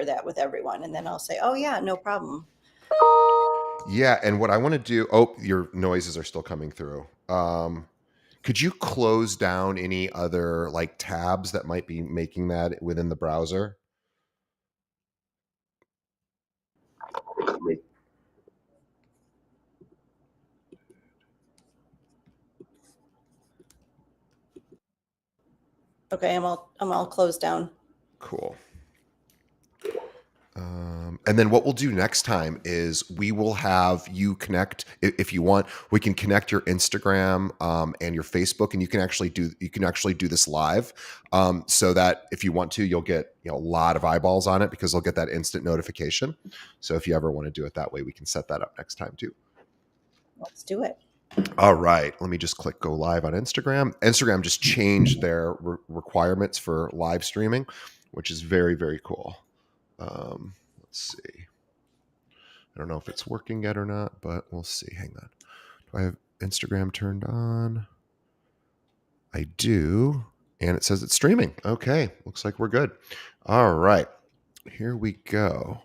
that with everyone. And then I'll say, oh yeah, no problem. Yeah, and what I want to do, oh, your noises are still coming through. Could you close down any other like tabs that might be making that within the browser? Okay, I'm all closed down. Cool. And then what we'll do next time is we will have you connect if you want. We can connect your Instagram and your Facebook, and you can actually do this live, so that if you want to, you'll get a lot of eyeballs on it because they'll get that instant notification. So if you ever want to do it that way, we can set that up next time too. Let's do it. All right, let me just click go live on Instagram. Instagram just changed their requirements for live streaming, which is very, very cool. Let's see. I don't know if it's working yet or not, but we'll see. Hang on. Do I have Instagram turned on? I do. And it says it's streaming. Okay. Looks like we're good. All right. Here we go.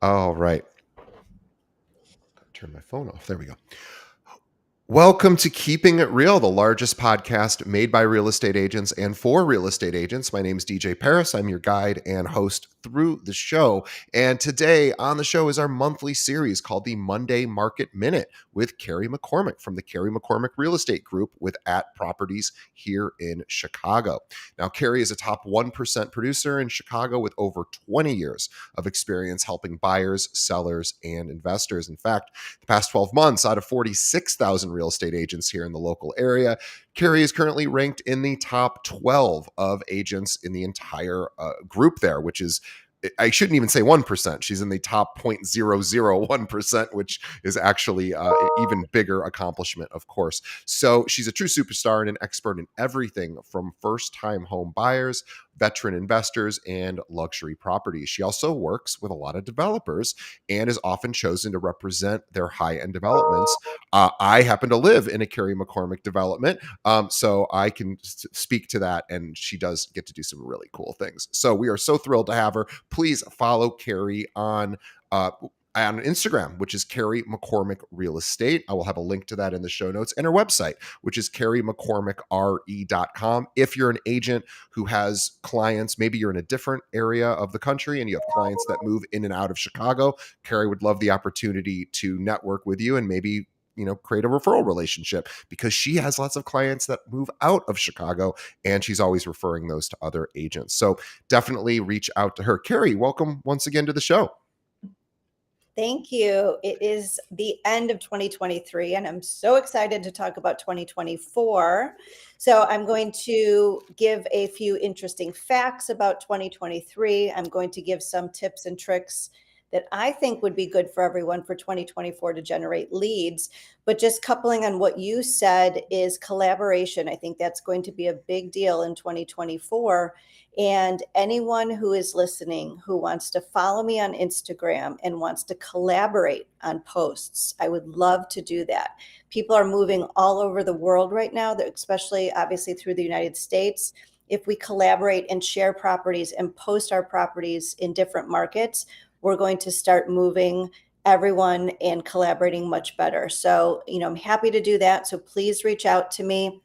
All right. Turn my phone off. There we go. Welcome to Keeping It Real, the largest podcast made by real estate agents and for real estate agents. My name is DJ Paris. I'm your guide and host through the show. And today on the show is our monthly series called the Monday Market Minute with Carrie McCormick from the Carrie McCormick Real Estate Group with @Properties here in Chicago. Now, Carrie is a top 1% producer in Chicago with over 20 years of experience helping buyers, sellers, and investors. In fact, the past 12 months, out of 46,000 real estate agents here in the local area, Carrie is currently ranked in the top 12 of agents in the entire group there, which is, I shouldn't even say 1%. She's in the top 0.001%, which is actually an even bigger accomplishment, of course. So she's a true superstar and an expert in everything from first-time home buyers, veteran investors, and luxury properties. She also works with a lot of developers and is often chosen to represent their high-end developments. I happen to live in a Carrie McCormick development, so I can speak to that, and she does get to do some really cool things. So we are so thrilled to have her. Please follow Carrie on Instagram, which is Carrie McCormick Real Estate. I will have a link to that in the show notes, and her website, which is carriemccormickre.com. If you're an agent who has clients, maybe you're in a different area of the country and you have clients that move in and out of Chicago, Carrie would love the opportunity to network with you and maybe create a referral relationship because she has lots of clients that move out of Chicago and she's always referring those to other agents. So definitely reach out to her. Carrie, welcome once again to the show. Thank you. It is the end of 2023, and I'm so excited to talk about 2024. So I'm going to give a few interesting facts about 2023. I'm going to give some tips and tricks that I think would be good for everyone for 2024 to generate leads. But just coupling on what you said is collaboration. I think that's going to be a big deal in 2024. And anyone who is listening who wants to follow me on Instagram and wants to collaborate on posts, I would love to do that. People are moving all over the world right now, especially obviously through the United States. If we collaborate and share properties and post our properties in different markets, we're going to start moving everyone and collaborating much better. So, I'm happy to do that. So please reach out to me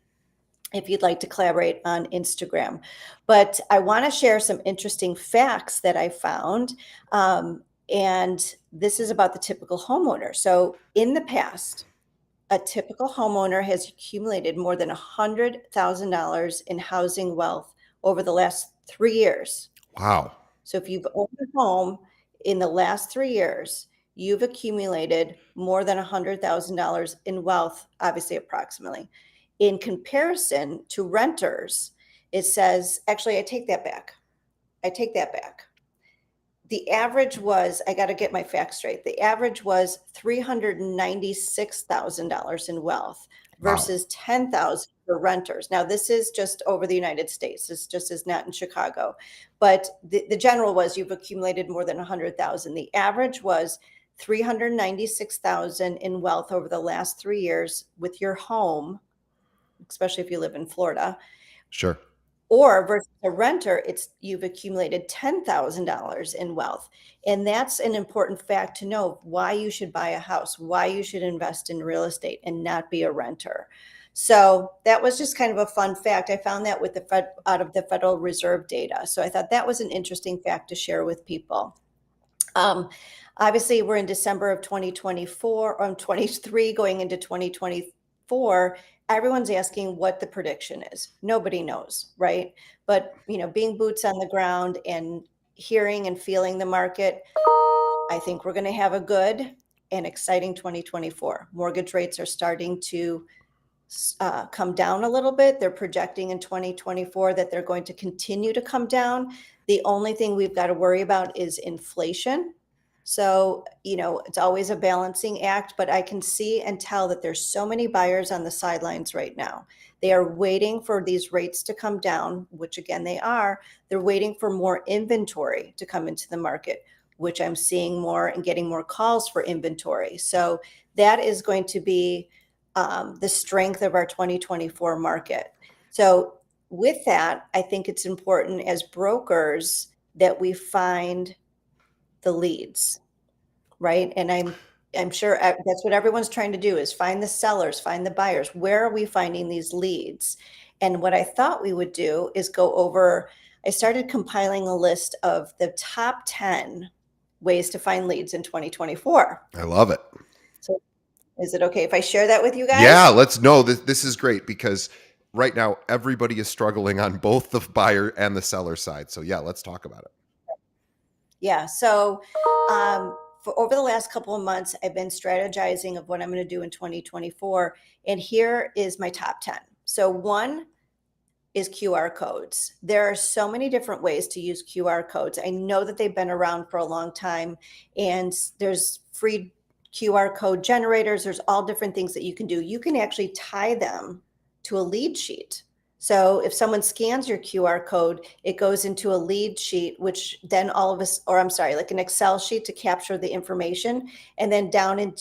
if you'd like to collaborate on Instagram. But I want to share some interesting facts that I found. And this is about the typical homeowner. So in the past, a typical homeowner has accumulated more than $100,000 in housing wealth over the last 3 years. Wow. So if you've owned a home in the last 3 years, you've accumulated more than $100,000 in wealth, obviously approximately. In comparison to renters, it says, actually, I take that back. The average was, I got to get my facts straight. The average was $396,000 in wealth versus Wow. $10,000 for renters. Now, this is just over the United States. This just is not in Chicago. But the general was you've accumulated more than 100,000. The average was 396,000 in wealth over the last 3 years with your home, especially if you live in Florida. Sure. Or versus a renter, it's you've accumulated $10,000 in wealth. And that's an important fact to know why you should buy a house, why you should invest in real estate and not be a renter. So that was just kind of a fun fact. I found that with the out of the Federal Reserve data. So I thought that was an interesting fact to share with people. Um, Obviously, we're in December of 2024, or 23, going into 2024. Everyone's asking what the prediction is. Nobody knows, right? But being boots on the ground and hearing and feeling the market, I think we're going to have a good and exciting 2024. Mortgage rates are starting to come down a little bit. They're projecting in 2024 that they're going to continue to come down. The only thing we've got to worry about is inflation. So, it's always a balancing act, but I can see and tell that there's so many buyers on the sidelines right now. They are waiting for these rates to come down, which again, they are. They're waiting for more inventory to come into the market, which I'm seeing more and getting more calls for inventory. So that is going to be the strength of our 2024 market. So with that, I think it's important as brokers that we find the leads, right? And I'm sure that's what everyone's trying to do, is find the sellers, find the buyers. Where are we finding these leads? And what I thought we would do is go over, I started compiling a list of the top 10 ways to find leads in 2024. I love it. So is it okay if I share that with you Yeah, guys? let's know this is great because right now everybody is struggling on both the buyer and the seller side. So yeah, let's talk about it. Yeah. So for over the last couple of months, I've been strategizing of what I'm going to do in 2024. And here is my top 10. So one is QR codes. There are so many different ways to use QR codes. I know that they've been around for a long time, and there's free QR code generators. There's all different things that you can do. You can actually tie them to a lead sheet. So if someone scans your QR code, it goes into a lead sheet, which then all of us, or I'm sorry, like an Excel sheet to capture the information. And then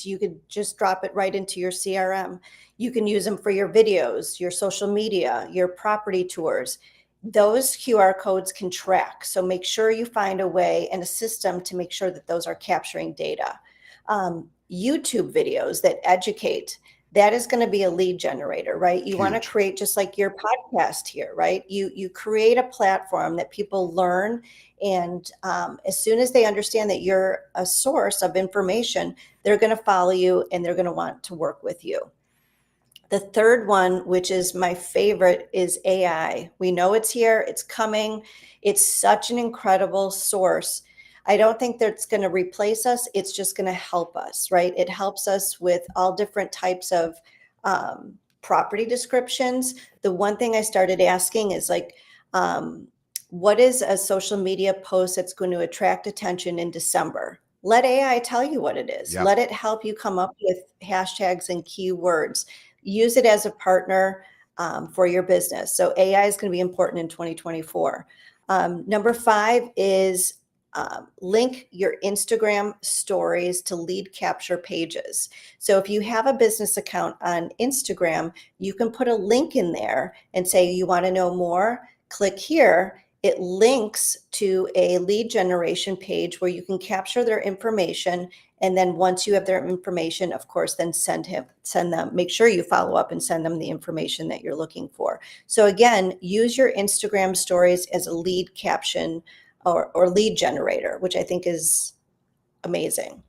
you could just drop it right into your CRM. You can use them for your videos, your social media, your property tours. Those QR codes can track. So make sure you find a way and a system to make sure that those are capturing data. YouTube videos that educate, that is going to be a lead generator, right? You want to create, just like your podcast here, right? You create a platform that people learn. And as soon as they understand that you're a source of information, they're going to follow you and they're going to want to work with you. The third one, which is my favorite, is AI. We know it's here, it's coming. It's such an incredible source. I don't think that's going to replace us. It's just going to help us, right? It helps us with all different types of property descriptions. The one thing I started asking is like, what is a social media post that's going to attract attention in December? Let AI tell you what it is. Yep. Let it help you come up with hashtags and keywords. Use it as a partner for your business. So AI is going to be important in 2024. Number 5 is link your Instagram stories to lead capture pages. So if you have a business account on Instagram, you can put a link in there and say, you want to know more? Click here. It links to a lead generation page where you can capture their information. And then once you have their information, of course, then send them, make sure you follow up and send them the information that you're looking for. So again, use your Instagram stories as a lead caption or lead generator, which I think is amazing.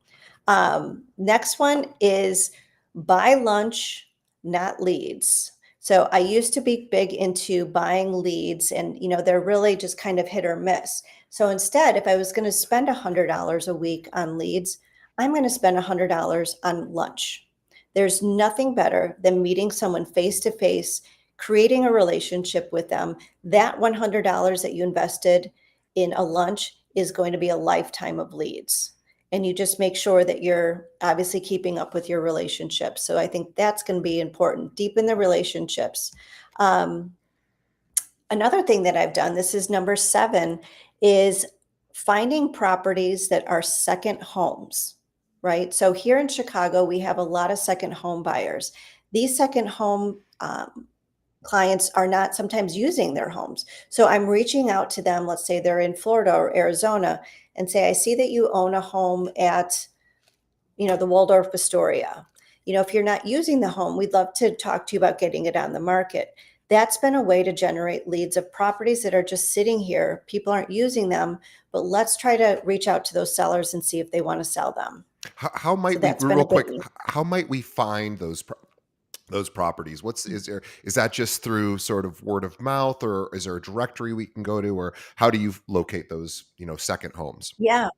Next one is buy lunch, not leads. So I used to be big into buying leads, and they're really just kind of hit or miss. So instead, if I was going to spend $100 a week on leads, I'm going to spend $100 on lunch. There's nothing better than meeting someone face to face, creating a relationship with them. That $100 that you invested in a lunch is going to be a lifetime of leads. And you just make sure that you're obviously keeping up with your relationships. So I think that's going to be important. Deepen the relationships. Another thing that I've done, this is number 7, is finding properties that are second homes, right? So here in Chicago, we have a lot of second home buyers. These second home clients are not sometimes using their homes. So I'm reaching out to them. Let's say they're in Florida or Arizona, and say, I see that you own a home at, the Waldorf Astoria. If you're not using the home, we'd love to talk to you about getting it on the market. That's been a way to generate leads of properties that are just sitting here. People aren't using them, but let's try to reach out to those sellers and see if they want to sell them. How So might we, that's been real a quick, big. how might we find those properties? Is that just through sort of word of mouth, or is there a directory we can go to, or how do you locate those, second homes? Yeah.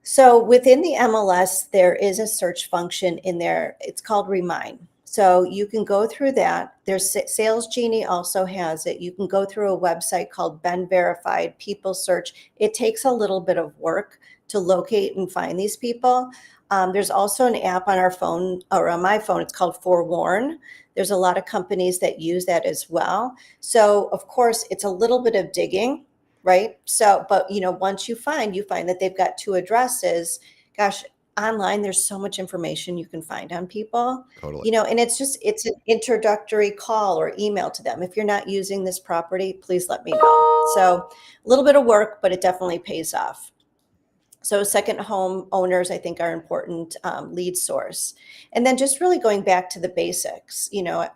So within the MLS, there is a search function in there. It's called Remind. So you can go through that. There's Sales Genie also has it. You can go through a website called Ben Verified People Search. It takes a little bit of work to locate and find these people. There's also an app on our phone, or on my phone. It's called Forewarn. There's a lot of companies that use that as well. So of course, it's a little bit of digging, right? So, but once you find that they've got two addresses, gosh, online there's so much information you can find on people, Totally. and it's an introductory call or email to them. If you're not using this property, please let me know. So a little bit of work, but it definitely pays off. So second home owners, I think, are important lead source. And then just really going back to the basics,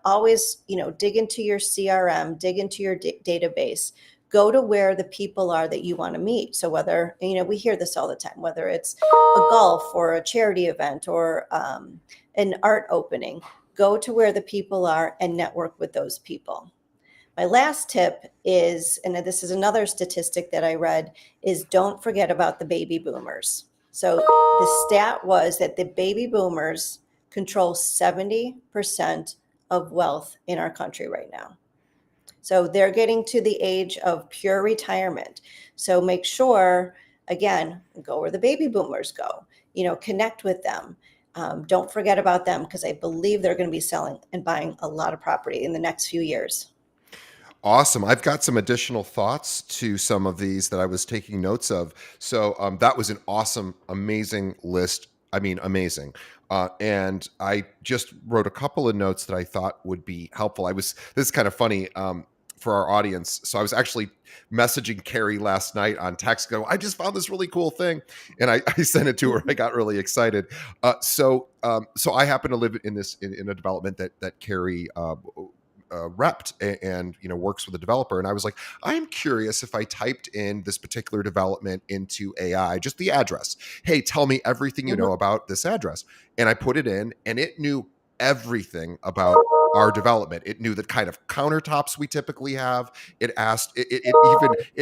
always, dig into your CRM, dig into your database, go to where the people are that you want to meet. So whether, we hear this all the time, whether it's a golf or a charity event or an art opening, go to where the people are and network with those people. My last tip is, and this is another statistic that I read, is don't forget about the baby boomers. So the stat was that the baby boomers control 70% of wealth in our country right now. So they're getting to the age of pure retirement. So make sure, again, go where the baby boomers go, connect with them. Don't forget about them, because I believe they're going to be selling and buying a lot of property in the next few years. Awesome. I've got some additional thoughts to some of these that I was taking notes of. So that was an awesome, amazing list. I mean, amazing. And I just wrote a couple of notes that I thought would be helpful. This is kind of funny for our audience. So I was actually messaging Carrie last night on text, I just found this really cool thing. And I sent it to her. I got really excited. So I happen to live in a development that Carrie repped and works with a developer. And I was like, I'm curious, if I typed in this particular development into AI, just the address, hey, tell me everything you know about this address. And I put it in, and it knew everything about our development. It knew the kind of countertops we typically have. It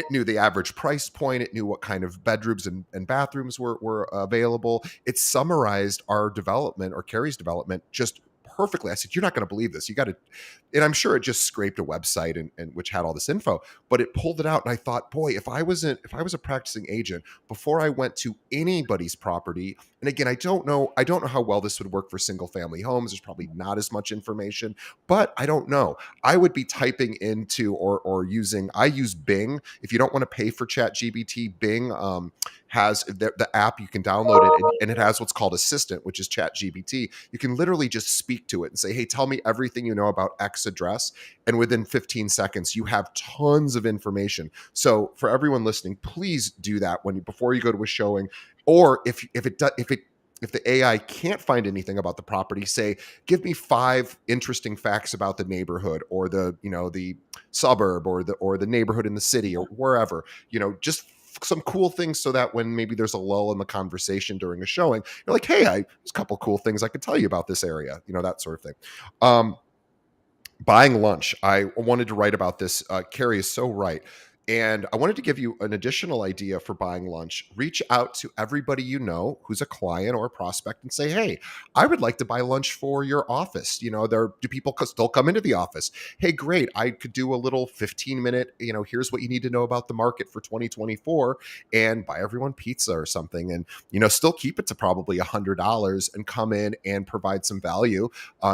knew the average price point. It knew what kind of bedrooms and bathrooms were available. It summarized our development, or Carrie's development, just perfectly. I said, you're not going to believe this. You got to, and I'm sure it just scraped a website and which had all this info, but it pulled it out. And I thought, boy, if I was a practicing agent, before I went to anybody's property, and again, I don't know how well this would work for single family homes. There's probably not as much information, but I don't know. I would be typing into I use Bing. If you don't want to pay for ChatGPT, Bing has the app. You can download it, and it has what's called Assistant, which is ChatGPT. You can literally just speak to it and say, hey, tell me everything you know about X address. And within 15 seconds, you have tons of information. So for everyone listening, please do that before you go to a showing. Or if the AI can't find anything about the property, say, give me 5 interesting facts about the neighborhood, or the suburb, or the neighborhood in the city, or wherever, just some cool things, so that when maybe there's a lull in the conversation during a showing, you're like, hey, there's a couple cool things I could tell you about this area, that sort of thing. Buying lunch. I wanted to write about this. Carrie is so right. And I wanted to give you an additional idea for buying lunch. Reach out to everybody you know who's a client or a prospect and say, hey, I would like to buy lunch for your office. Do people still come into the office? Hey, great. I could do a little 15-minute, here's what you need to know about the market for 2024, and buy everyone pizza or something. And, still keep it to probably $100 and come in and provide some value.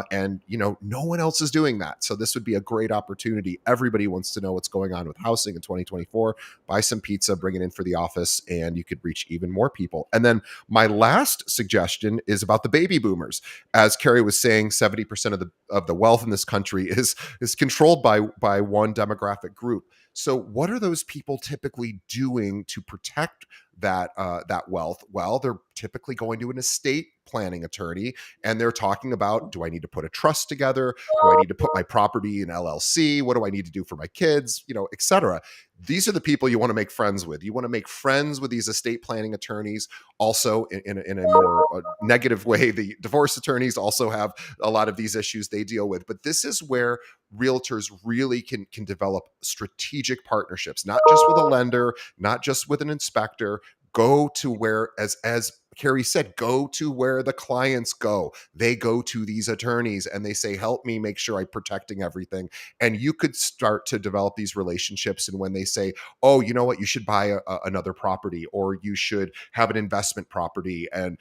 And no one else is doing that. So this would be a great opportunity. Everybody wants to know what's going on with housing in 2024. 2024. Buy some pizza, bring it in for the office, and you could reach even more people. And then my last suggestion is about the baby boomers. As Carrie was saying, 70% of the wealth in this country is controlled by one demographic group. So, what are those people typically doing to protect that wealth? Well, they're typically going to an estate planning attorney, and they're talking about: do I need to put a trust together? Do I need to put my property in LLC? What do I need to do for my kids? Etc. These are the people you want to make friends with. You want to make friends with these estate planning attorneys. Also, in a more negative way, the divorce attorneys also have a lot of these issues they deal with. But this is where realtors really can develop strategic partnerships, not just with a lender, not just with an inspector. Go to where, as Carrie said, go to where the clients go. They go to these attorneys and they say, help me make sure I'm protecting everything. And you could start to develop these relationships. And when they say, oh, you know what, you should buy another property, or you should have an investment property. And,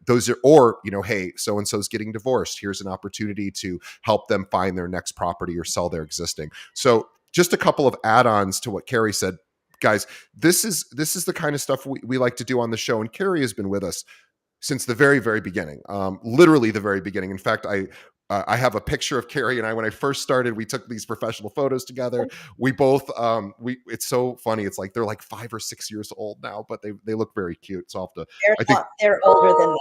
those are, or, hey, so-and-so's getting divorced. Here's an opportunity to help them find their next property or sell their existing. So just a couple of add-ons to what Carrie said. Guys, this is the kind of stuff we like to do on the show, and Carrie has been with us since the very, very beginning, literally the very beginning. In fact, I have a picture of Carrie and I when I first started. We took these professional photos together. We both it's so funny. It's like they're like 5 or 6 years old now, but they look very cute. So I'll have to. I think They're older than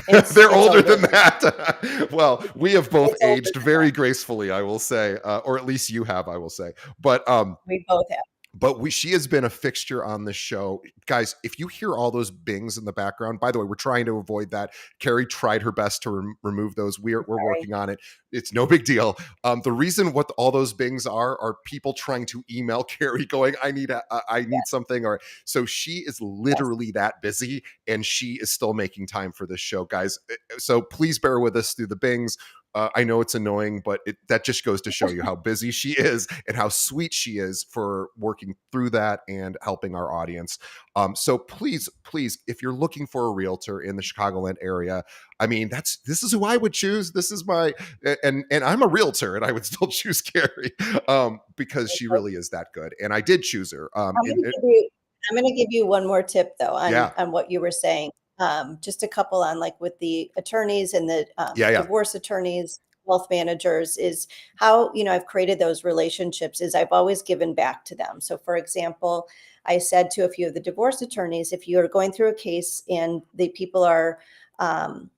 that. they're older than that. Well, we have both aged very that. gracefully, I will say, or at least you have, I will say. But We both have. But she has been a fixture on the show. Guys, if you hear all those bings in the background, by the way, we're trying to avoid that. Carrie tried her best to remove those. We're working on it. It's no big deal. The reason what all those bings are people trying to email Carrie going, I need something. Or so she is literally that busy, and she is still making time for this show, guys. So please bear with us through the bings. I know it's annoying, but that just goes to show you how busy she is and how sweet she is for working through that and helping our audience. So please, if you're looking for a realtor in the Chicagoland area, I mean, this is who I would choose. This is my, and I'm a realtor, and I would still choose Carrie because she really is that good. And I did choose her. I'm going to give you one more tip though on what you were saying. Just a couple on like with the attorneys and the divorce attorneys, wealth managers, is how, I've created those relationships is I've always given back to them. So for example, I said to a few of the divorce attorneys, if you are going through a case and the people are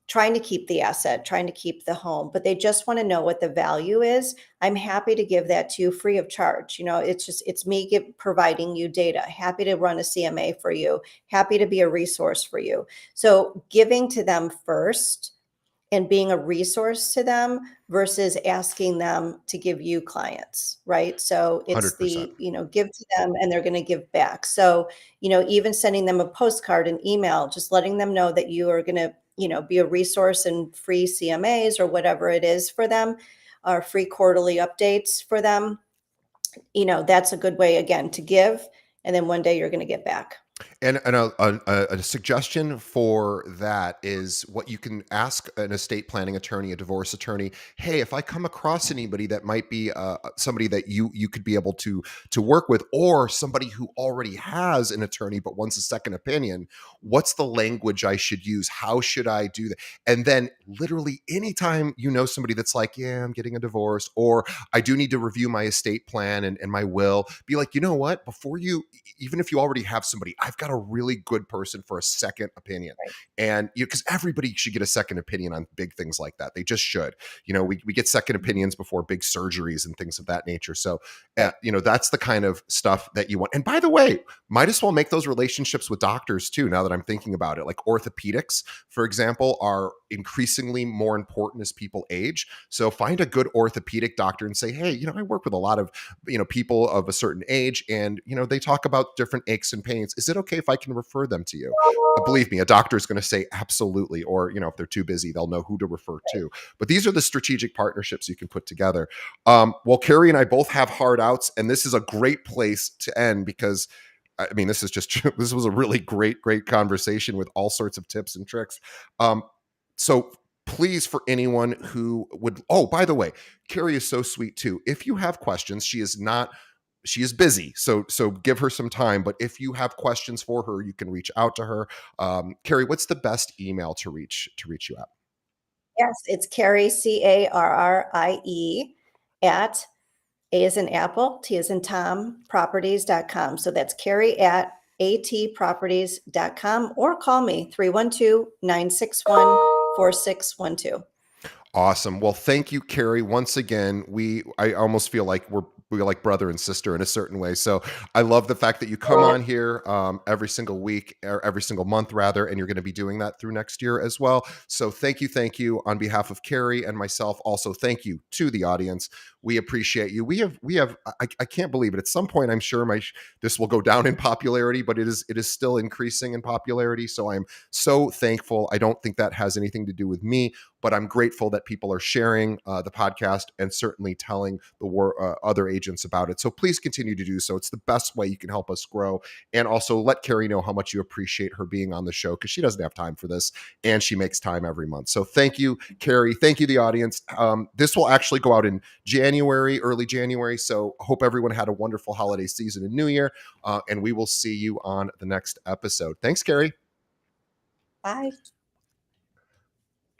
trying to keep the asset, trying to keep the home, but they just want to know what the value is, I'm happy to give that to you free of charge. It's me providing you data, happy to run a CMA for you, happy to be a resource for you. So giving to them first and being a resource to them versus asking them to give you clients, right? So it's 100%. give to them and they're going to give back. So, even sending them a postcard, an email, just letting them know that you are going to, be a resource and free CMAs or whatever it is for them, or free quarterly updates for them. That's a good way, again, to give. And then one day you're going to get back. And a suggestion for that is what you can ask an estate planning attorney, a divorce attorney. Hey, if I come across anybody that might be somebody that you could be able to work with, or somebody who already has an attorney but wants a second opinion, what's the language I should use? How should I do that? And then literally anytime somebody that's like, yeah, I'm getting a divorce, or I do need to review my estate plan and my will, be like, you know what? Before you, even if you already have somebody, I've got a really good person for a second opinion. Right. And because everybody should get a second opinion on big things like that. They just should. We get second opinions before big surgeries and things of that nature. So, that's the kind of stuff that you want. And by the way, might as well make those relationships with doctors too, now that I'm thinking about it. Like orthopedics, for example, are increasingly more important as people age. So find a good orthopedic doctor and say, hey, I work with a lot of, people of a certain age, and, they talk about different aches and pains. Is it okay if I can refer them to you? Believe me, a doctor is going to say absolutely. Or, if they're too busy, they'll know who to refer to. But these are the strategic partnerships you can put together. Well, Carrie and I both have hard outs, and this is a great place to end because this was a really great conversation with all sorts of tips and tricks. So please, for anyone who would, oh, by the way, Carrie is so sweet too. If you have questions, she is not she is busy, so give her some time. But if you have questions for her, you can reach out to her. Carrie, what's the best email to reach you at? Yes, it's Carrie, Carrie, at A as in Apple, T as in Tom, properties.com. So that's Carrie at atproperties.com, or call me 312-961-4612. Awesome. Well, thank you, Carrie. Once again, I almost feel like we're like brother and sister in a certain way. So I love the fact that you come on here every single week, or every single month rather, and you're going to be doing that through next year as well. So thank you on behalf of Carrie and myself. Also, thank you to the audience. We appreciate you. I can't believe it. At some point, I'm sure this will go down in popularity, but it is still increasing in popularity. So I'm so thankful. I don't think that has anything to do with me, but I'm grateful that people are sharing the podcast and certainly telling the other agents about it. So please continue to do so. It's the best way you can help us grow. And also let Carrie know how much you appreciate her being on the show, because she doesn't have time for this and she makes time every month. So thank you, Carrie. Thank you, the audience. This will actually go out in January, early January. So hope everyone had a wonderful holiday season and New Year. And we will see you on the next episode. Thanks, Carrie. Bye.